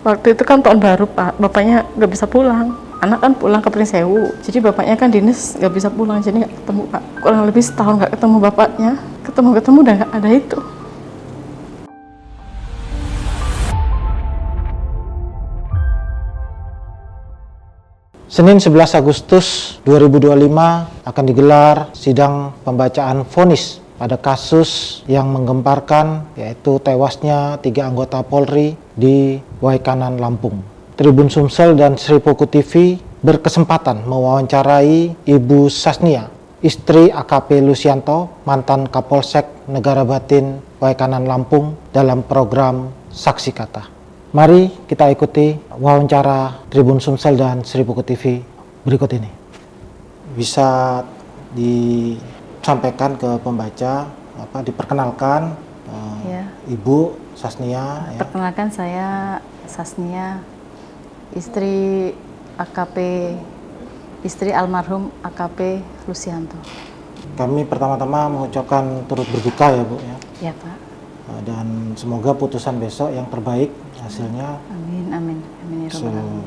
Waktu itu kan tahun baru Pak, bapaknya nggak bisa pulang. Anak kan pulang ke Prinsewu, jadi bapaknya kan dinas nggak bisa pulang, jadi nggak ketemu Pak. Kurang lebih setahun nggak ketemu bapaknya, ketemu udah nggak ada itu. Senin 11 Agustus 2025 akan digelar sidang pembacaan vonis pada kasus yang menggemparkan, yaitu tewasnya 3 anggota Polri di Waikanan, Lampung. Tribun Sumsel dan Sripoku TV berkesempatan mewawancarai Ibu Sasnia, istri AKP Lusianto, mantan Kapolsek Negara Batin Waikanan, Lampung, dalam program Saksi Kata. Mari kita ikuti wawancara Tribun Sumsel dan Sripoku TV berikut ini. Bisa disampaikan ke pembaca, diperkenalkan Ya. Ibu Sasnia. Perkenalkan, saya Sasnia, istri almarhum AKP Lusianto. Kami pertama-tama mengucapkan turut berduka ya Bu ya. Ya Pak. Dan semoga putusan besok yang terbaik hasilnya. Amin, amin, amin ya Rabbal Alamin.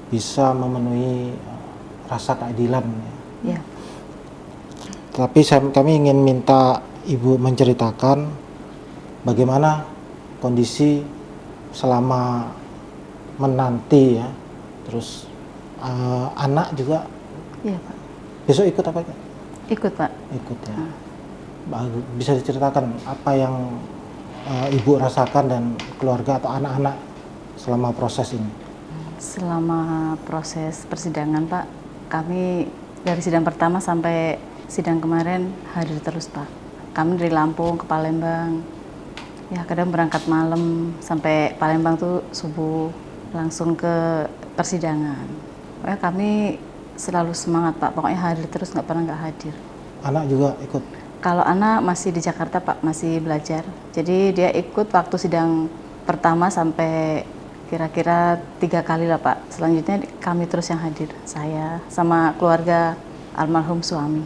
Bisa memenuhi rasa keadilan. Ya. Tapi kami ingin minta Ibu menceritakan bagaimana kondisi selama menanti ya. Terus anak juga. Iya Pak. Besok ikut apa? Ikut Pak. Ikut ya. Bisa diceritakan apa yang Ibu rasakan dan keluarga atau anak-anak selama proses ini? Selama proses persidangan Pak, kami dari sidang pertama sampai sidang kemarin hadir terus Pak. Kami dari Lampung ke Palembang, ya kadang berangkat malam sampai Palembang tuh subuh langsung ke persidangan. Pokoknya kami selalu semangat Pak, pokoknya hadir terus, nggak pernah nggak hadir. Anak juga ikut? Kalau anak masih di Jakarta Pak, masih belajar. Jadi dia ikut waktu sidang pertama sampai kira-kira 3 kali lah Pak. Selanjutnya kami terus yang hadir, saya sama keluarga almarhum suami.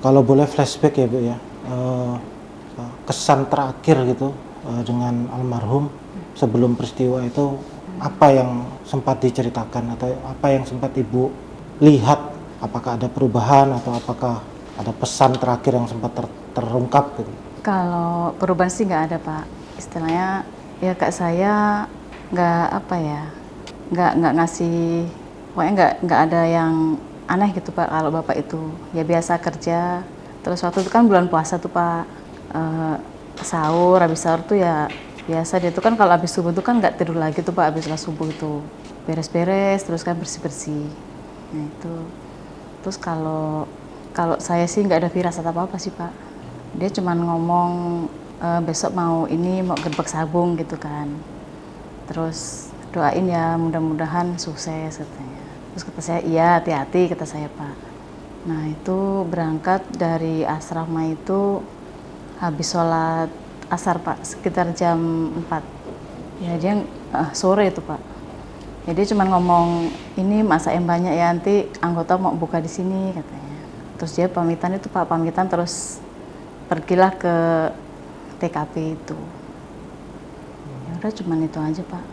Kalau boleh flashback ya Bu ya, kesan terakhir gitu dengan almarhum sebelum peristiwa itu, apa yang sempat diceritakan atau apa yang sempat Ibu lihat? Apakah ada perubahan atau apakah ada pesan terakhir yang sempat terungkap gitu? Kalau perubahan sih nggak ada Pak. Istilahnya ya kak saya nggak ngasih, pokoknya nggak ada yang aneh gitu Pak. Kalau bapak itu ya biasa kerja. Terus waktu itu kan bulan puasa tuh Pak, habis sahur tuh ya biasa dia tuh kan kalau habis subuh tuh kan nggak tidur lagi tuh Pak, habis sholat subuh itu beres-beres terus kan bersih-bersih. Nah itu. Terus kalau saya sih nggak ada firasat apa-apa sih Pak. Dia cuman ngomong besok mau gerbek sabung gitu kan. Terus doain ya mudah-mudahan sukses katanya. Terus kata saya iya hati-hati kata saya Pak. Nah itu berangkat dari asrama itu habis sholat asar Pak, sekitar jam 4. Ya dia sore itu Pak. Ya dia cuma ngomong ini masak yang banyak ya, nanti anggota mau buka di sini katanya. Terus dia pamitan itu Pak, pamitan terus pergilah ke TKP itu. Ya udah cuman itu aja Pak.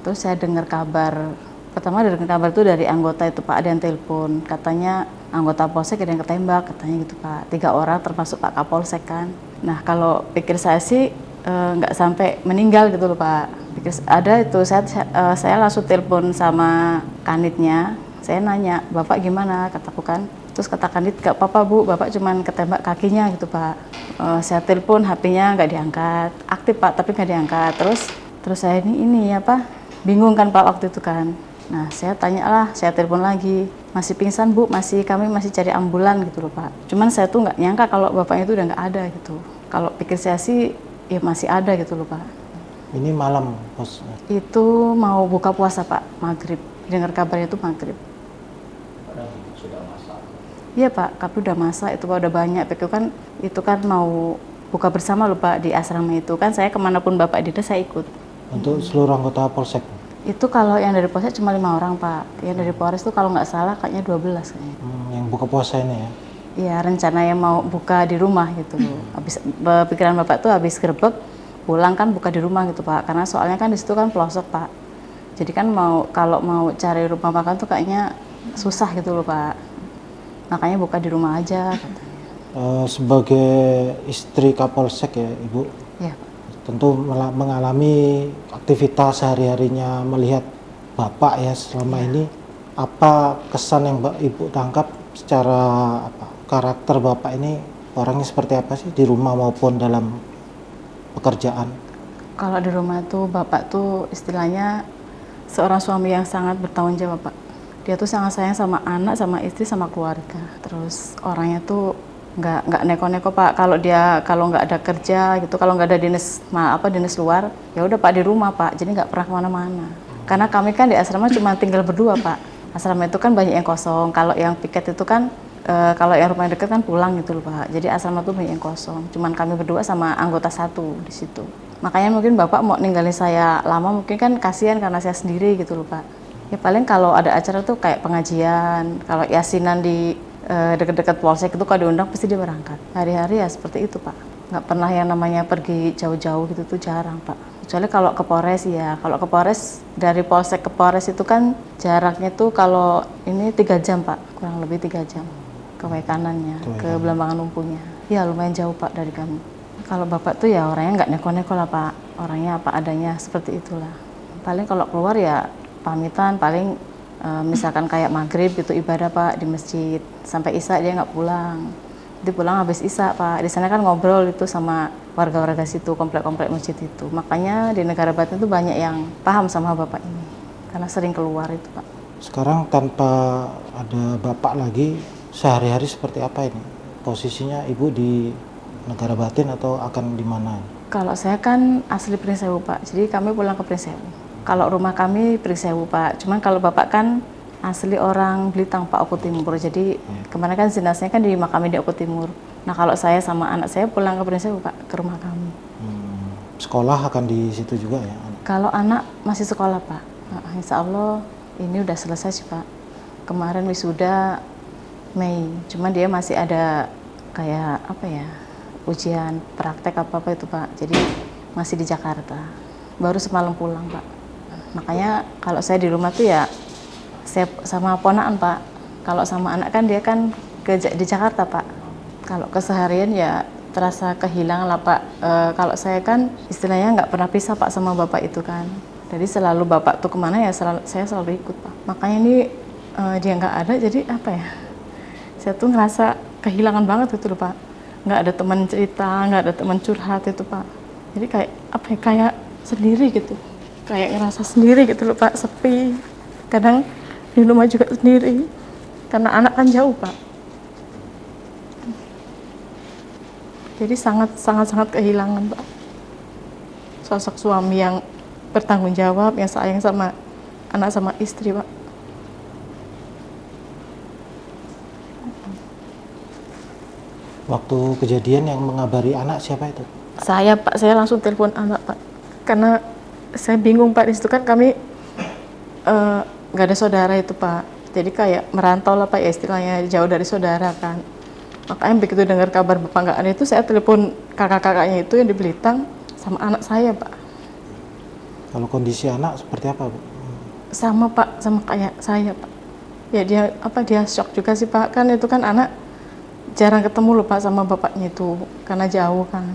Terus saya dengar kabar, pertama dengar kabar itu dari anggota itu Pak, ada yang telepon, katanya anggota Polsek ada yang ketembak katanya gitu Pak. 3 orang termasuk Pak Kapolsek kan. Nah kalau pikir saya sih nggak sampai meninggal gitu loh Pak. Pikir ada itu saya langsung telepon sama kanitnya. Saya nanya, Bapak gimana? Kataku kan. Terus kata kanit, gak apa-apa Bu, Bapak cuman ketembak kakinya gitu Pak. Saya telepon, HP-nya nggak diangkat. Aktif Pak, tapi nggak diangkat. Terus saya ini bingung kan Pak waktu itu kan. Nah saya tanyalah, saya telepon lagi. Masih pingsan Bu, kami masih cari ambulan gitu loh Pak. Cuman saya tuh nggak nyangka kalau bapaknya itu udah nggak ada gitu. Kalau pikir saya sih, ya masih ada gitu loh Pak. Ini malam Bos? Itu mau buka puasa Pak, maghrib. Dengar kabarnya itu maghrib. Sudah masak? Iya Pak, kami udah masak itu Pak, udah banyak. Itu kan mau buka bersama loh Pak di asrama itu kan. Saya kemanapun Bapak dinas saya ikut. Untuk seluruh anggota Polsek? Itu kalau yang dari Polsek cuma 5 orang Pak. Yang dari Polres itu kalau nggak salah kayaknya 12 kayaknya. Yang buka puasa ini ya? Iya, rencananya mau buka di rumah gitu. Habis pikiran Bapak tuh habis gerbek pulang kan buka di rumah gitu Pak. Karena soalnya kan di situ kan pelosok Pak. Jadi kan kalau mau cari rumah makan tuh kayaknya susah gitu loh Pak. Makanya buka di rumah aja katanya. Sebagai istri Kapolsek ya Ibu, Iya Pak. tentu mengalami aktivitas sehari-harinya melihat Bapak ya selama ini. Apa kesan yang Ibu tangkap secara karakter Bapak ini, orangnya seperti apa sih di rumah maupun dalam pekerjaan? Kalau di rumah tuh Bapak tuh istilahnya seorang suami yang sangat bertanggung jawab Pak. Dia tuh sangat sayang sama anak, sama istri, sama keluarga. Terus orangnya tuh nggak neko-neko Pak. Kalau nggak ada kerja gitu, kalau nggak ada dinas luar, ya udah Pak di rumah Pak. Jadi nggak pernah kemana-mana. Karena kami kan di asrama cuma tinggal berdua Pak. Asrama itu kan banyak yang kosong. Kalau yang piket itu kan kalau yang rumah dekat kan pulang gitu loh Pak. Jadi asrama tuh banyak yang kosong. Cuman kami berdua sama anggota satu di situ. Makanya mungkin Bapak mau ninggalin saya lama mungkin kan kasihan karena saya sendiri gitu loh Pak. Ya paling kalau ada acara tuh kayak pengajian, kalau yasinan di dekat-dekat polsek itu kalau diundang pasti dia berangkat. Hari-hari ya seperti itu Pak. Nggak pernah yang namanya pergi jauh-jauh gitu tuh jarang Pak. Kecuali kalau ke Polres ya, kalau ke Polres dari polsek ke Polres itu kan jaraknya tuh kalau ini 3 jam Pak, kurang lebih 3 jam ke kanannya, ke Belambangan Lumpuhnya. Ya lumayan jauh Pak dari kami. Kalau Bapak tuh ya orangnya nggak neko-neko lah Pak, orangnya apa adanya seperti itulah. Paling kalau keluar ya pamitan, paling misalkan kayak maghrib gitu ibadah Pak di masjid, sampai isya dia nggak pulang. Dia pulang habis isya Pak, di sana kan ngobrol itu sama warga-warga situ, komplek-komplek masjid itu. Makanya di negara Batin itu banyak yang paham sama Bapak ini, karena sering keluar itu Pak. Sekarang tanpa ada Bapak lagi, sehari-hari seperti apa ini? Posisinya Ibu di negara Batin atau akan di mana? Kalau saya kan asli Prinsewu Pak, jadi kami pulang ke Prinsewu. Kalau rumah kami Prinsewu Pak, cuman kalau Bapak kan asli orang Blitang Pak, Oku Timur. Jadi kemarin kan jenazahnya kan dimakami di Oku Timur. Nah kalau saya sama anak saya pulang ke Prinsewu Pak, ke rumah kami. Sekolah akan di situ juga ya? Kalau anak masih sekolah Pak, insya Allah ini udah selesai sih Pak. Kemarin wisuda Mei, cuman dia masih ada kayak apa ya, ujian praktek apa-apa itu Pak. Jadi masih di Jakarta. Baru semalam pulang Pak. Makanya kalau saya di rumah tuh ya saya sama ponakan Pak. Kalau sama anak kan dia kan di Jakarta Pak. Kalau keseharian ya terasa kehilangan lah Pak. Kalau saya kan istilahnya nggak pernah pisah Pak sama Bapak itu kan. Jadi selalu Bapak tuh kemana ya saya selalu ikut Pak. Makanya ini dia nggak ada jadi apa ya. Saya tuh ngerasa kehilangan banget gitu loh Pak. Nggak ada teman cerita, nggak ada teman curhat itu Pak. Jadi kayak apa ya, kayak sendiri gitu. Kayak ngerasa sendiri gitu loh Pak, sepi. Kadang di rumah juga sendiri. Karena anak kan jauh Pak. Jadi sangat kehilangan Pak. Sosok suami yang bertanggung jawab, yang sayang sama anak sama istri Pak. Waktu kejadian yang mengabari anak siapa itu? Saya Pak, saya langsung telepon anak Pak. Karena saya bingung Pak, di situ kan kami nggak ada saudara itu Pak. Jadi kayak merantau lah Pak ya istilahnya, jauh dari saudara kan. Makanya begitu dengar kabar Bapak nggak ada itu, saya telepon kakak-kakaknya itu yang di Belitang sama anak saya Pak. Kalau kondisi anak seperti apa Bu? Sama Pak, sama kayak saya Pak. Ya dia shock juga sih Pak, kan itu kan anak jarang ketemu loh Pak sama bapaknya itu, karena jauh kan.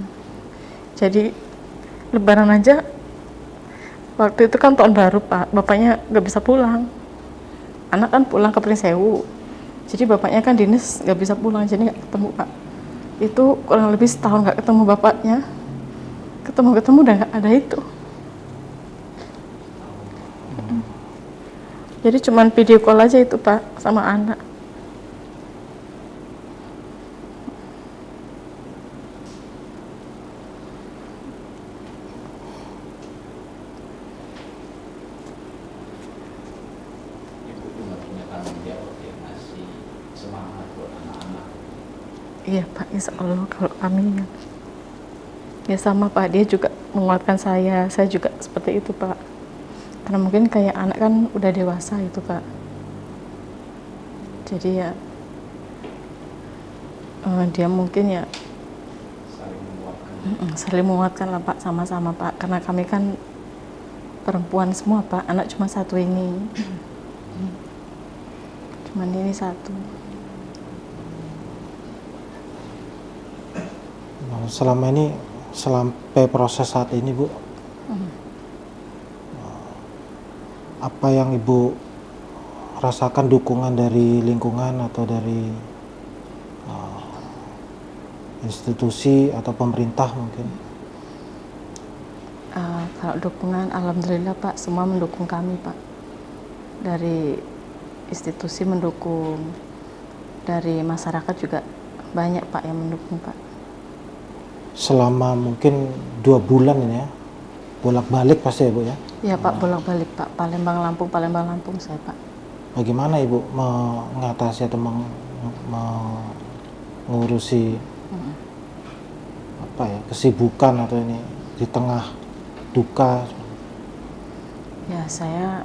Jadi lebaran aja, waktu itu kan tahun baru Pak, bapaknya nggak bisa pulang. Anak kan pulang ke Prinsewu, jadi bapaknya kan dinas nggak bisa pulang, jadi nggak ketemu Pak. Itu kurang lebih setahun nggak ketemu bapaknya. Ketemu udah nggak ada itu. Jadi cuman video call aja itu Pak sama anak. Ibu juga punya tanggung jawab ya, ngasih semangat buat anak-anak. Iya Pak, insya Allah kalau kami ya sama Pak, dia juga menguatkan saya juga seperti itu Pak. Karena mungkin kayak anak kan udah dewasa itu Pak. Jadi ya dia mungkin ya Saling menguatkan. saling menguatkan lah Pak, sama-sama Pak. Karena kami kan perempuan semua Pak, anak cuma satu ini. Cuman ini satu. Nah, selama ini, sampai proses saat ini Bu, apa yang Ibu rasakan dukungan dari lingkungan atau dari institusi atau pemerintah mungkin? Kalau dukungan, alhamdulillah Pak, semua mendukung kami Pak. Dari institusi mendukung, dari masyarakat juga banyak Pak yang mendukung Pak. Selama mungkin 2 bulan ini ya, bolak-balik pasti ya Bu ya? Iya Pak, bolak-balik Pak, Palembang Lampung saya Pak. Bagaimana Ibu mengatasi atau mengurusi apa ya, kesibukan atau ini di tengah duka? Ya saya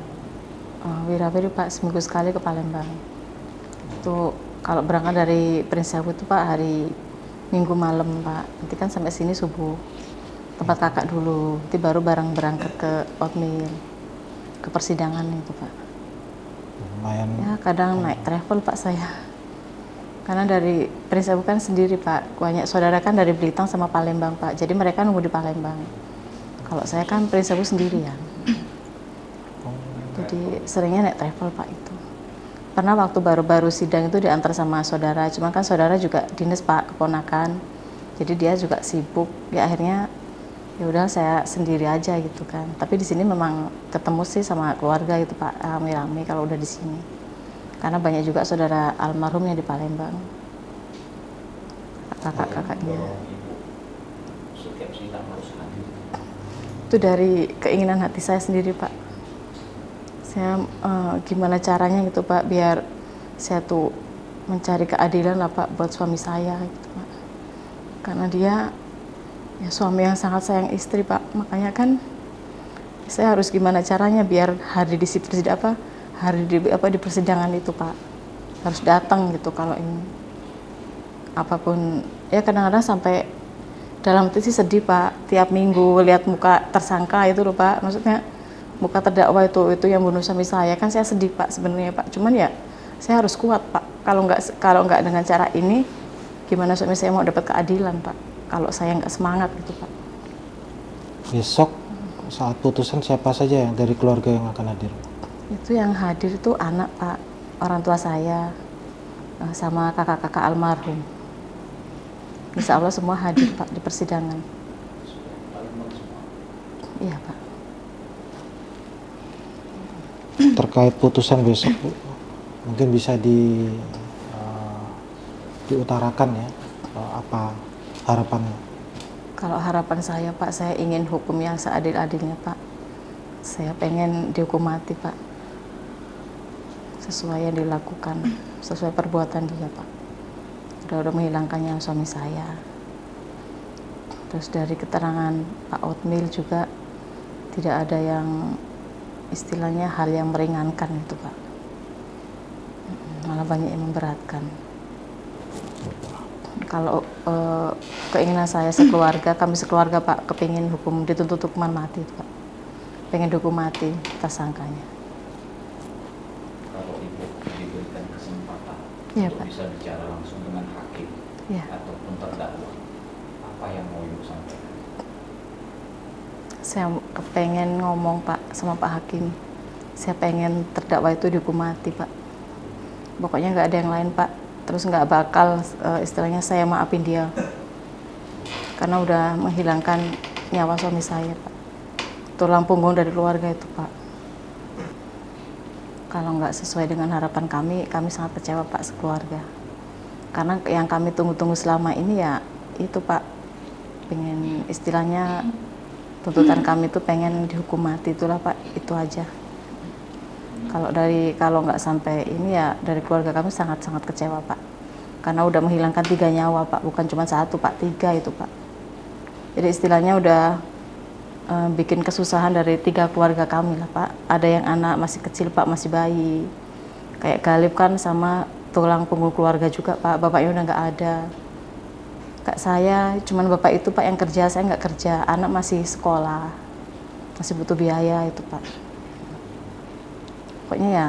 wirawiri Pak, seminggu sekali ke Palembang. Itu kalau berangkat dari Prinsewu itu Pak hari Minggu malam Pak. Nanti kan sampai sini subuh. Tempat kakak dulu, nanti baru bareng berangkat ke Otmil, ke persidangan itu Pak. Lumayan. Ya kadang naik travel Pak saya. Karena dari Prinsewu kan sendiri Pak, banyak saudara kan dari Blitar sama Palembang Pak. Jadi mereka nunggu di Palembang. Kalau saya kan Prinsewu sendirian. Jadi seringnya naik travel Pak itu. Pernah waktu baru-baru sidang itu diantar sama saudara, cuma kan saudara juga dinas Pak, keponakan. Jadi dia juga sibuk. Ya akhirnya ya udah saya sendiri aja gitu kan. Tapi di sini memang ketemu sih sama keluarga gitu Pak, rame-rame kalau udah di sini. Karena banyak juga saudara almarhum yang di Palembang. Kakak-kakaknya. Ibu setiap sidang harus hadir. Itu dari keinginan hati saya sendiri Pak. Saya gimana caranya gitu Pak, biar saya tuh mencari keadilan lah Pak buat suami saya gitu Pak. Karena dia ya suami yang sangat sayang istri Pak. Makanya kan saya harus gimana caranya biar hari di persidangan itu Pak harus datang gitu. Kalau ini apapun ya, kadang-kadang sampai dalam hati sih sedih Pak, tiap minggu lihat muka tersangka itu loh Pak, maksudnya muka terdakwa itu yang bunuh suami saya, kan saya sedih Pak sebenarnya Pak. Cuman ya saya harus kuat Pak, kalau nggak dengan cara ini gimana suami saya mau dapat keadilan Pak kalau saya nggak semangat gitu Pak. Besok saat putusan siapa saja yang dari keluarga yang akan hadir? Itu yang hadir itu anak Pak, orang tua saya sama kakak-kakak almarhum. Insya Allah semua hadir Pak di persidangan. Palembang semua. Iya Pak. Terkait putusan besok Bu, mungkin bisa diutarakan ya, apa harapannya? Kalau harapan saya Pak, saya ingin hukum yang seadil-adilnya Pak. Saya pengen dihukum mati Pak, sesuai yang dilakukan, sesuai perbuatan dia Pak. Udah menghilangkan nyawa suami saya. Terus dari keterangan Pak Otmil juga tidak ada yang istilahnya hal yang meringankan itu Pak. Malah banyak yang memberatkan. Kalau keinginan saya sekeluarga, kami sekeluarga Pak, kepingin hukum dituntut hukuman mati Pak. Pengen dihukum mati tersangkanya. Kalau Ibu diberikan kesempatan Iya, untuk Pak. bisa bicara langsung dengan hakim Iya. ataupun terdakwa, apa yang mau Ibu sampaikan? Saya kepengen ngomong Pak sama Pak Hakim. Saya pengen terdakwa itu dihukum mati Pak. Pokoknya nggak ada yang lain Pak. Terus nggak bakal istilahnya saya maafin dia. Karena udah menghilangkan nyawa suami saya Pak. Tulang punggung dari keluarga itu Pak. Kalau nggak sesuai dengan harapan kami sangat kecewa Pak sekeluarga. Karena yang kami tunggu-tunggu selama ini ya itu Pak. Pengen istilahnya tuntutan kami itu pengen dihukum mati, itulah Pak, itu aja. Kalau nggak sampai ini ya dari keluarga kami sangat-sangat kecewa Pak. Karena udah menghilangkan 3 nyawa Pak, bukan cuma 1 Pak, 3 itu Pak. Jadi istilahnya udah bikin kesusahan dari 3 keluarga kami lah Pak. Ada yang anak masih kecil Pak, masih bayi. Kayak Galib kan sama tulang punggung keluarga juga Pak, bapaknya udah nggak ada. Kak saya, cuman bapak itu Pak yang kerja, saya nggak kerja, anak masih sekolah. masih butuh biaya itu Pak. Pokoknya ya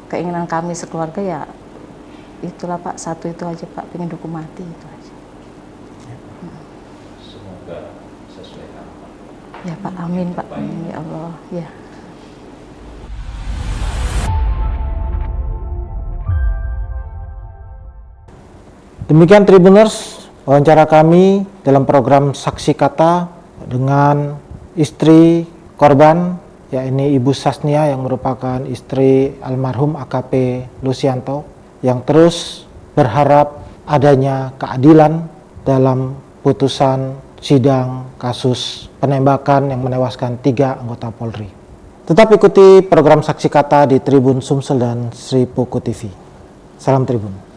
keinginan kami sekeluarga ya itulah Pak, satu itu aja Pak, pengen dihukum mati itu aja. Semoga sesuai harapan. Ya Pak, amin Pak, amin ya Allah. Ya. Demikian Tribuners, wawancara kami dalam program Saksi Kata dengan istri korban, yakni Ibu Sasnia yang merupakan istri almarhum AKP Lusianto, yang terus berharap adanya keadilan dalam putusan sidang kasus penembakan yang menewaskan 3 anggota Polri. Tetap ikuti program Saksi Kata di Tribun Sumsel dan Sri Puku TV. Salam Tribun.